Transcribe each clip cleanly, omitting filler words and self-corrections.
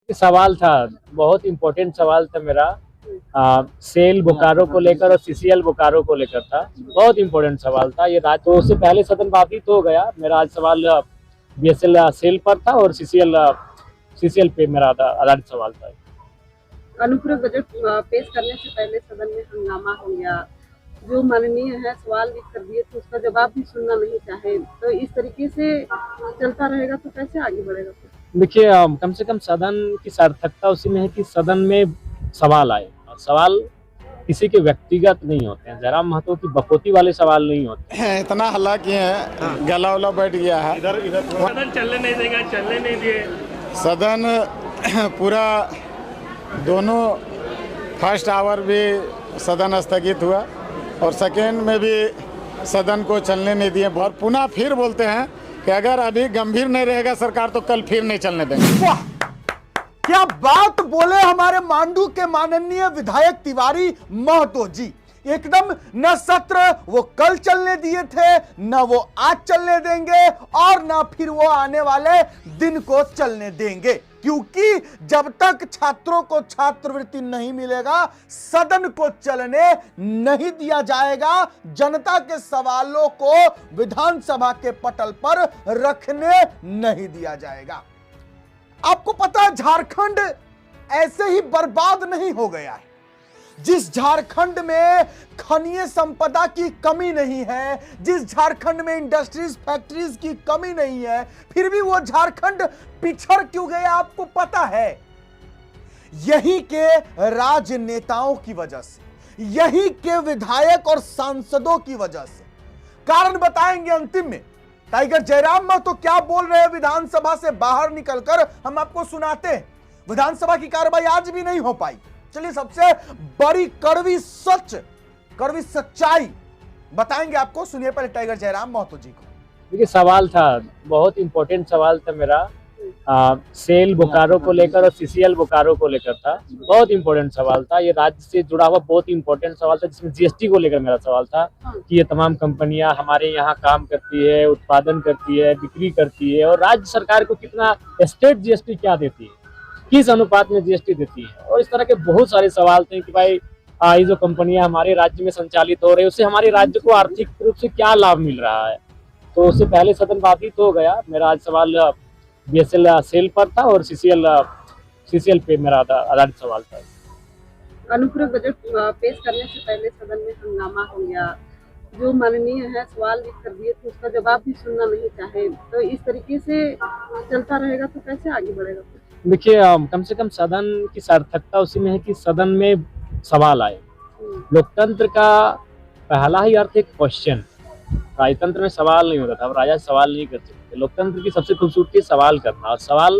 सवाल था, बहुत इम्पोर्टेंट सवाल था मेरा। सेल बोकारो को लेकर और सीसीएल बोकारो को लेकर था। बहुत इम्पोर्टेंट सवाल था ये। राज तो उससे पहले सदन बाधित हो गया। मेरा आज सवाल बीएसएल सेल पर था और सीसीएल पे मेरा आधारित सवाल था। अनुपूरक बजट पेश करने से पहले सदन में हंगामा हो गया। जो माननीय है सवाल भी कर दिए तो उसका जवाब भी सुनना नहीं चाहे, तो इस तरीके से चलता रहेगा तो कैसे आगे बढ़ेगा? देखिए, कम से कम सदन की सार्थकता उसी में है कि सदन में सवाल आए, और सवाल किसी के व्यक्तिगत नहीं होते हैं। जयराम महतो की बकौती वाले सवाल नहीं होते हैं। इतना हल्ला किए हैं, गला उला बैठ गया है। सदन चलने नहीं देगा, चलने नहीं दिए। सदन पूरा दोनों फर्स्ट आवर भी सदन स्थगित हुआ और सेकेंड में भी सदन को चलने नहीं दिए। और पुनः फिर बोलते हैं कि अगर अभी गंभीर नहीं रहेगा सरकार तो कल फिर नहीं चलने देंगे। वाह, क्या बात बोले हमारे मांडू के माननीय विधायक तिवारी महतो जी। एकदम न सत्र वो कल चलने दिए थे, न वो आज चलने देंगे और न फिर वो आने वाले दिन को चलने देंगे, क्योंकि जब तक छात्रों को छात्रवृत्ति नहीं मिलेगा सदन को चलने नहीं दिया जाएगा। जनता के सवालों को विधानसभा के पटल पर रखने नहीं दिया जाएगा। आपको पता है झारखंड ऐसे ही बर्बाद नहीं हो गया है। जिस झारखंड में खनिज संपदा की कमी नहीं है, जिस झारखंड में इंडस्ट्रीज फैक्ट्रीज की कमी नहीं है, फिर भी वो झारखंड पिछड़ क्यों गया आपको पता है? यही के राजनेताओं की वजह से, यही के विधायक और सांसदों की वजह से। कारण बताएंगे अंतिम में। टाइगर जयराम महतो क्या बोल रहे हैं विधानसभा से बाहर निकलकर, हम आपको सुनाते हैं। विधानसभा की कार्रवाई आज भी नहीं हो पाई। चलिए, सबसे बड़ी कड़वी सच्चाई बताएंगे आपको, सुनिए पहले टाइगर जयराम महतो जी को। देखिए, सवाल था, बहुत इम्पोर्टेंट सवाल था मेरा। सेल बोकारो को लेकर और सीसीएल बोकारो को लेकर था। बहुत इम्पोर्टेंट सवाल था ये। राज्य से जुड़ा हुआ बहुत इम्पोर्टेंट सवाल था, जिसमें जीएसटी को लेकर मेरा सवाल था कि ये तमाम कंपनियां हमारे यहाँ काम करती है, उत्पादन करती है, बिक्री करती है, और राज्य सरकार को कितना स्टेट जीएसटी क्या देती है, किस अनुपात में जीएसटी देती है। और इस तरह के बहुत सारे सवाल थे कि भाई ये जो कंपनियां हमारे राज्य में संचालित हो रही है उससे हमारे राज्य को आर्थिक रूप से क्या लाभ मिल रहा है। तो उससे पहले सदन बाधित हो गया। मेरा आज सवाल बीएसएल सेल पर था और सीसीएल पे मेरा आधारित सवाल था। अनुपूरक बजट पेश करने से पहले सदन में हंगामा हो गया। जो माननीय है सवाल भी कर दिए तो उसका जवाब भी सुनना नहीं चाहे, तो इस तरीके से चलता रहेगा तो कैसे आगे बढ़ेगा? देखिए, कम से कम सदन की सार्थकता उसी में है कि सदन में सवाल आए। लोकतंत्र का पहला ही अर्थ एक क्वेश्चन। राजतंत्र में सवाल नहीं होता था, अब राजा सवाल नहीं कर सकते। लोकतंत्र की सबसे खूबसूरती सवाल करना, और सवाल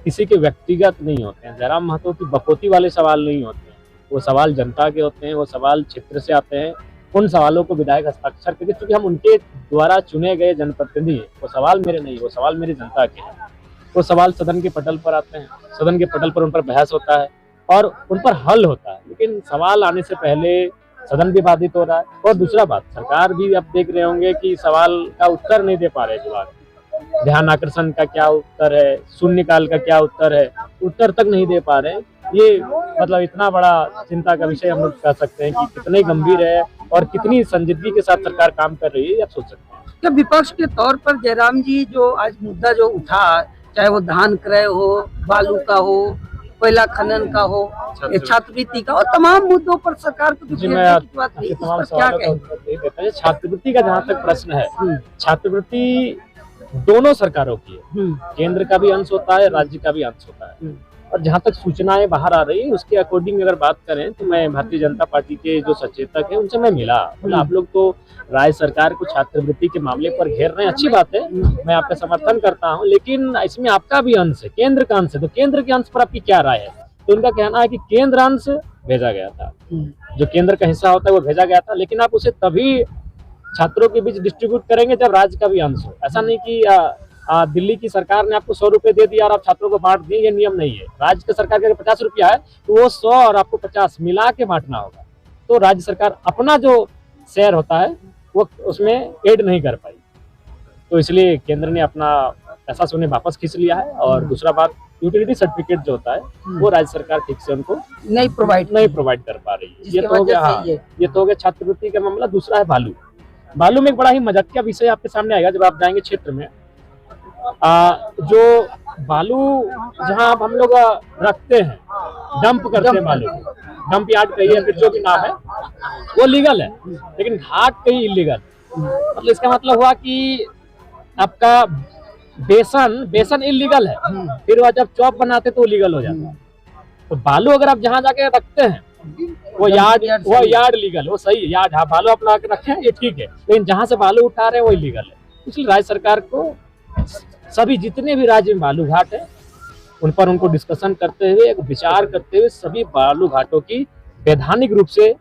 किसी के व्यक्तिगत नहीं होते हैं। जयराम महतो की बकौती वाले सवाल नहीं होते हैं। वो सवाल जनता के होते हैं, वो सवाल क्षेत्र से आते हैं। उन सवालों को विधायक हस्ताक्षर करके, क्योंकि हम उनके द्वारा चुने गए जनप्रतिनिधि हैं। वो सवाल मेरे नहीं, वो सवाल मेरी जनता के हैं। वो सवाल सदन के पटल पर आते हैं, सदन के पटल पर उन पर बहस होता है और उन पर हल होता है। लेकिन सवाल आने से पहले सदन भी बाधित हो रहा है। और दूसरा बात, सरकार भी आप देख रहे होंगे कि सवाल का उत्तर नहीं दे पा रहे विभाग। ध्यान आकर्षण का क्या उत्तर है, शून्यकाल का क्या उत्तर है, उत्तर तक नहीं दे पा रहे। ये मतलब इतना बड़ा चिंता का विषय हम लोग कह सकते हैं कि कितने गंभीर है और कितनी संजीदगी के साथ सरकार काम कर रही है, आप सोच सकते हैं। क्या विपक्ष के तौर पर जयराम जी जो आज मुद्दा जो उठा, चाहे वो धान क्रय हो, बालू का हो, कोयला खनन का हो, छात्रवृत्ति का, और तमाम मुद्दों पर सरकार को छात्रवृत्ति का जहाँ तक प्रश्न है, छात्रवृत्ति दोनों सरकारों की है। केंद्र का भी अंश होता है, राज्य का भी अंश होता है। और जहाँ तक सूचनाएं बाहर आ रही है उसके अकॉर्डिंग अगर बात करें तो मैं भारतीय जनता पार्टी के जो सचेतक है उनसे मैं मिला। मतलब आप लोग तो राज्य सरकार को छात्रवृत्ति के मामले पर घेर रहे हैं, अच्छी बात है, मैं आपका समर्थन करता हूं, लेकिन इसमें आपका भी अंश है, केंद्र का अंश है। तो केंद्र के अंश पर आपकी क्या राय है? तो उनका कहना है कि केंद्र अंश भेजा गया था, जो केंद्र का हिस्सा होता है वो भेजा गया था, लेकिन आप उसे तभी छात्रों के बीच डिस्ट्रीब्यूट करेंगे जब राज्य का भी अंश हो। ऐसा नहीं कि दिल्ली की सरकार ने आपको 100 रुपए दे दिया और आप छात्रों को बांट दिए, ये नियम नहीं है। राज्य की सरकार का 50 रुपया है तो वो 100 और आपको 50 मिला के बांटना होगा। तो राज्य सरकार अपना जो शेयर होता है वो उसमें ऐड नहीं कर पाई, तो इसलिए केंद्र ने अपना पैसा से उन्हें वापस खींच लिया है। और दूसरा बात, यूटिलिटी सर्टिफिकेट जो होता है वो राज्य सरकार ठीक से उनको नहीं प्रोवाइड कर पा रही है। जिसकी ये तो हो वजह गया, से हाँ, ये तो हो गया छात्रवृत्ति का मामला। दूसरा है बालू में एक बड़ा ही मजाकिया विषय आपके सामने आएगा जब आप जाएंगे क्षेत्र में। जो बालू जहाँ आप हम लोग रखते हैं, डंप करते हैं बालू, डंप यार्ड कहिए फिर जो भी नाम है, वो लीगल है, लेकिन घाट कहीं इलीगल। मतलब इसका मतलब हुआ कि आपका बेसन इलीगल है, फिर वह जब चॉप बनाते तो लीगल हो जाता है। तो बालू अगर आप जहाँ जाके रखते हैं वो यार्ड लीगल, वो सही है यार्ड, हाँ बालू आप ला के रखे हैं ये ठीक है, लेकिन जहाँ से बालू उठा रहे हैं वो इलीगल है। इसलिए राज्य सरकार को सभी जितने भी राज्य में बालू घाट है उन पर उनको डिस्कशन करते हुए, एक विचार करते हुए सभी बालू घाटों की वैधानिक रूप से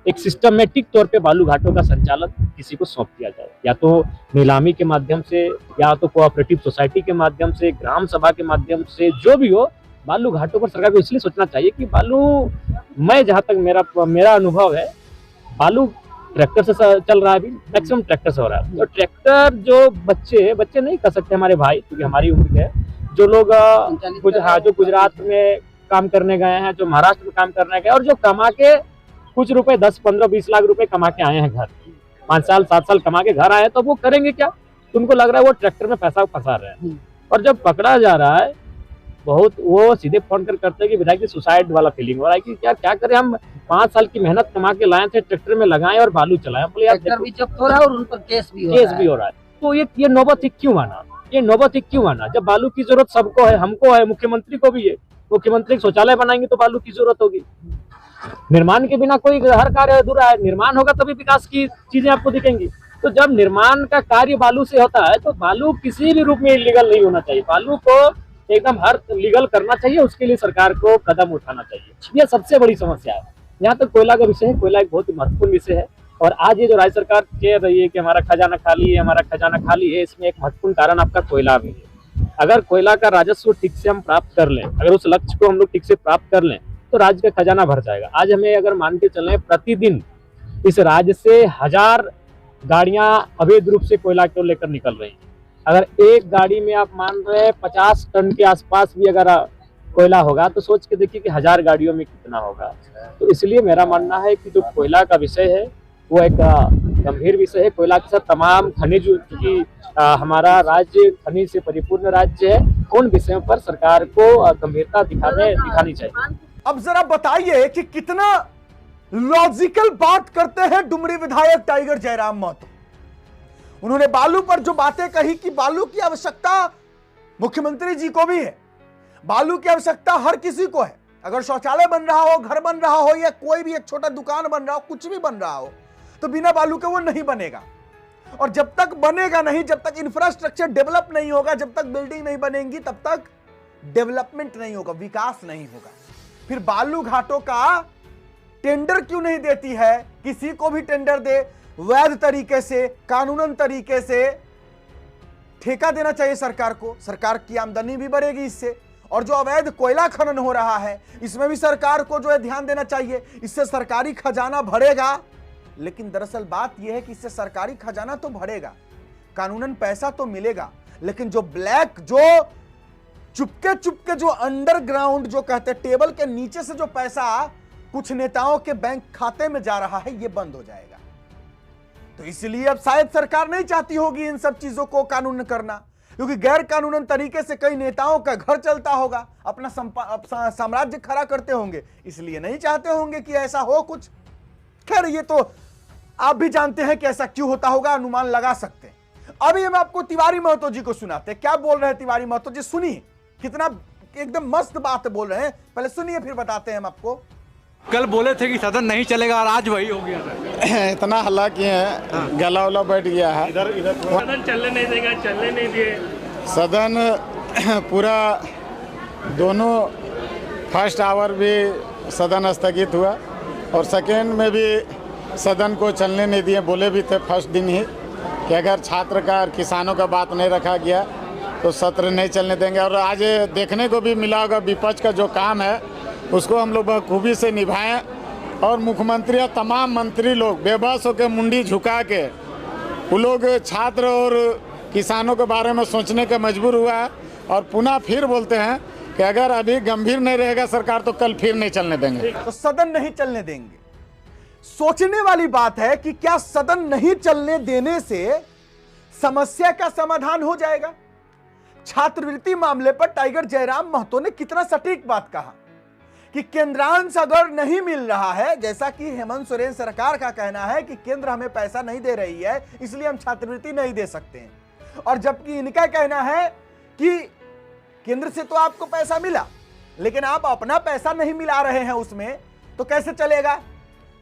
एक सिस्टमेटिक तौर पे बालू घाटों का संचालन किसी को सौंप दिया जाए, या तो नीलामी के माध्यम से, या तो कोऑपरेटिव सोसाइटी के माध्यम से, ग्राम सभा के माध्यम से, जो भी हो। बालू घाटों पर सरकार को इसलिए सोचना चाहिए कि बालू, मैं जहाँ तक मेरा अनुभव है, बालू ट्रैक्टर से चल रहा है, अभी मैक्सिमम ट्रैक्टर से हो रहा है। तो ट्रैक्टर जो बच्चे नहीं कर सकते, हमारे भाई क्योंकि हमारी उम्र के है, जो लोग जो गुजरात में काम करने गए हैं, जो महाराष्ट्र में काम करने गए, और जो कमा के कुछ रुपए 10, 15, 20 लाख रुपए कमा के आए हैं घर, 5 साल 7 साल कमा के घर आए हैं, तो वो करेंगे क्या? उनको लग रहा है वो ट्रैक्टर में पैसा फंसा रहे हैं। और जब पकड़ा जा रहा है बहुत, वो सीधे फोन करते हैं कि विधायक जी सुसाइड वाला फीलिंग हो रहा है कि क्या करें, हम 5 साल की मेहनत कमा के लाए थे, ट्रैक्टर में लगाए और बालू चलाए। ट्रैक्टर भी जब्त हो रहा है और उन पर केस भी हो रहा है। तो ये नौबत ही क्यों आना? जब बालू की जरूरत सबको है, हमको है, मुख्यमंत्री को भी है। मुख्यमंत्री शौचालय बनाएंगे तो बालू की जरूरत होगी। निर्माण के बिना कोई हर कार्य अधूरा है, निर्माण होगा तभी विकास की चीजें आपको दिखेंगी। तो जब निर्माण का कार्य बालू से होता है तो बालू किसी भी रूप में इलीगल नहीं होना चाहिए, बालू को एकदम हर लीगल करना चाहिए। उसके लिए सरकार को कदम उठाना चाहिए। यह सबसे बड़ी समस्या है। यहाँ तक कोयला का विषय है, कोयला एक बहुत ही महत्वपूर्ण विषय है। और आज ये जो राज्य सरकार कह रही है कि हमारा खजाना खाली है, इसमें एक महत्वपूर्ण कारण आपका कोयला भी है। अगर कोयला का राजस्व ठीक से हम प्राप्त कर लें, अगर उस लक्ष्य को हम लोग ठीक से प्राप्त कर लें, तो राज्य का खजाना भर जाएगा। आज हमें अगर मान के चलें, प्रतिदिन इस राज्य से 1000 गाड़ियां अवैध रूप से कोयला को लेकर निकल रही हैं। अगर एक गाड़ी में आप मान रहे हैं 50 टन के आसपास भी अगर कोयला होगा, तो सोच के देखिए कि 1000 गाड़ियों में कितना होगा। तो इसलिए मेरा मानना है कि जो कोयला का विषय है वो एक गंभीर विषय है। कोयला के साथ तमाम खनिज, क्योंकि हमारा राज्य खनिज से परिपूर्ण राज्य है, उन विषयों पर सरकार को गंभीरता दिखानी चाहिए। अब जरा बताइए कि कितना लॉजिकल बात करते हैं डुमरी विधायक टाइगर जयराम महतो। उन्होंने बालू पर जो बातें कही कि बालू की आवश्यकता मुख्यमंत्री जी को भी है, बालू की आवश्यकता हर किसी को है। अगर शौचालय बन रहा हो, घर बन रहा हो, या कोई भी एक छोटा दुकान बन रहा हो, कुछ भी बन रहा हो, तो बिना बालू के वो नहीं बनेगा। और जब तक बनेगा नहीं, जब तक इंफ्रास्ट्रक्चर डेवलप नहीं होगा, जब तक बिल्डिंग नहीं बनेंगी, तब तक डेवलपमेंट नहीं होगा, विकास नहीं होगा। फिर बालू घाटों का टेंडर क्यों नहीं देती है? किसी को भी टेंडर दे, वैध तरीके से, कानूनन तरीके से ठेका देना चाहिए सरकार को। सरकार की आमदनी भी बढ़ेगी इससे। और जो अवैध कोयला खनन हो रहा है, इसमें भी सरकार को जो है ध्यान देना चाहिए। इससे सरकारी खजाना बढ़ेगा। लेकिन दरअसल बात यह है कि इससे सरकारी खजाना तो बढ़ेगा, कानूनन पैसा तो मिलेगा, लेकिन जो ब्लैक, जो चुपके जो अंडरग्राउंड, जो कहते हैं टेबल के नीचे से जो पैसा कुछ नेताओं के बैंक खाते में जा रहा है, ये बंद हो जाएगा। तो इसलिए अब शायद सरकार नहीं चाहती होगी इन सब चीजों को कानून करना, क्योंकि गैर कानूनन तरीके से कई नेताओं का घर चलता होगा, अपना साम्राज्य खड़ा करते होंगे, इसलिए नहीं चाहते होंगे कि ऐसा हो कुछ। खैर, ये तो आप भी जानते हैं कि ऐसा क्यों होता होगा, अनुमान लगा सकते हैं। अभी हम आपको तिवारी महतो जी को सुनाते हैं। क्या बोल रहे हैं तिवारी महतो जी, सुनिए। कितना एकदम मस्त बात बोल रहे हैं, पहले सुनिए फिर बताते हैं हम आपको। कल बोले थे कि सदन नहीं चलेगा और आज वही हो गया था। इतना हल्ला किए हैं, गला उला बैठ गया है। सदन चलने नहीं दिए। सदन पूरा दोनों फर्स्ट आवर भी सदन स्थगित हुआ और सेकेंड में भी सदन को चलने नहीं दिए। बोले भी थे फर्स्ट दिन ही कि अगर छात्र का और किसानों का बात नहीं रखा गया तो सत्र नहीं चलने देंगे। और आज देखने को भी मिला होगा विपक्ष का जो काम है उसको हम लोग बखूबी से निभाएं। और मुख्यमंत्री और तमाम मंत्री लोग बेबस होकर मुंडी झुका के वो लोग छात्र और किसानों के बारे में सोचने का मजबूर हुआ है और पुनः फिर बोलते हैं कि अगर अभी गंभीर नहीं रहेगा सरकार तो कल फिर नहीं चलने देंगे। तो सदन नहीं चलने देंगे। सोचने वाली बात है कि क्या सदन नहीं चलने देने से समस्या का समाधान हो जाएगा। छात्रवृत्ति मामले पर टाइगर जयराम महतो ने कितना सटीक बात कहा कि केंद्रांश अगर नहीं मिल रहा है, जैसा कि हेमंत सोरेन सरकार का कहना है कि केंद्र हमें पैसा नहीं दे रही है इसलिए हम छात्रवृत्ति नहीं दे सकते हैं, और जबकि इनका कहना है कि केंद्र से तो आपको पैसा मिला लेकिन आप अपना पैसा नहीं मिला रहे हैं उसमें, तो कैसे चलेगा।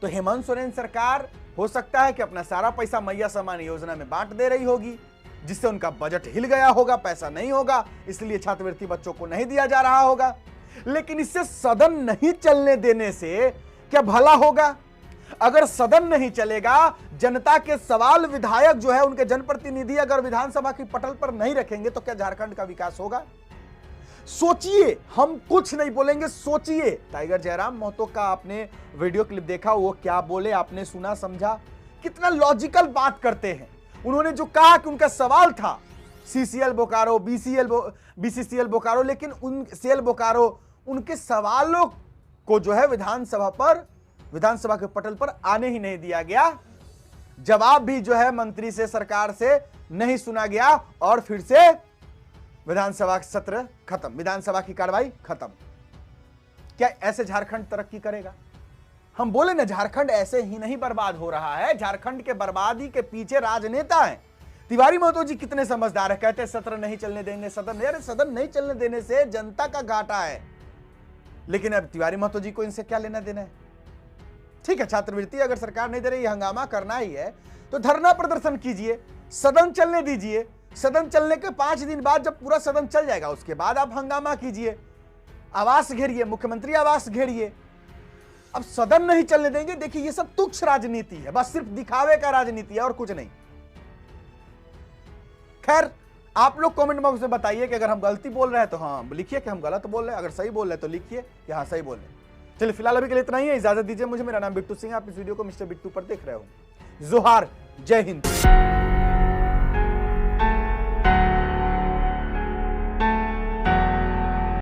तो हेमंत सोरेन सरकार हो सकता है कि अपना सारा पैसा मैया सम्मान योजना में बांट दे रही होगी, जिससे उनका बजट हिल गया होगा, पैसा नहीं होगा, इसलिए छात्रवृत्ति बच्चों को नहीं दिया जा रहा होगा। लेकिन इससे सदन नहीं चलने देने से क्या भला होगा। अगर सदन नहीं चलेगा, जनता के सवाल विधायक जो है उनके जनप्रतिनिधि अगर विधानसभा की पटल पर नहीं रखेंगे तो क्या झारखंड का विकास होगा। सोचिए, हम कुछ नहीं बोलेंगे, सोचिए। टाइगर जयराम महतो का आपने वीडियो क्लिप देखा, वो क्या बोले, आपने सुना समझा, कितना लॉजिकल बात करते हैं। उन्होंने जो कहा कि उनका सवाल था सीसीएल बोकारो, बीसीसीएल बोकारो, लेकिन उन सीएल बोकारो, उनके सवालों को जो है विधानसभा के पटल पर आने ही नहीं दिया गया। जवाब भी जो है मंत्री से, सरकार से नहीं सुना गया और फिर से विधानसभा सत्र खत्म, विधानसभा की कार्रवाई खत्म। क्या ऐसे झारखंड तरक्की करेगा? हम बोले ना, झारखंड ऐसे ही नहीं बर्बाद हो रहा है, झारखंड के बर्बादी के पीछे राजनेता हैं। तिवारी महतो जी कितने समझदार है, कहते हैं सत्र नहीं चलने देंगे, सदन नहीं। अरे सदन नहीं चलने देने से जनता का घाटा है, लेकिन अब तिवारी महतो जी को इनसे क्या लेना देना है। ठीक है, छात्रवृत्ति अगर सरकार नहीं दे रही, हंगामा करना ही है तो धरना प्रदर्शन कीजिए, सदन चलने दीजिए। सदन चलने के 5 दिन बाद जब पूरा सदन चल जाएगा उसके बाद आप हंगामा कीजिए, आवास घेरिए, मुख्यमंत्री आवास घेरिए। अब सदन नहीं चलने देंगे, देखिए ये सब तुच्छ राजनीति है, बस सिर्फ दिखावे का राजनीति है और कुछ नहीं। खैर, आप लोग कमेंट बॉक्स में बताइए कि अगर हम गलती बोल रहे हैं तो हाँ लिखिए कि हम गलत बोल रहे हैं, अगर सही बोल रहे हैं तो लिखिए कि हाँ सही बोल रहे हैं। चलिए फिलहाल अभी के लिए इतना ही है, इजाजत दीजिए मुझे। मेरा नाम बिट्टू सिंह, आप इस वीडियो को मिस्टर बिट्टू पर देख रहे हो। जोहार, जय हिंद।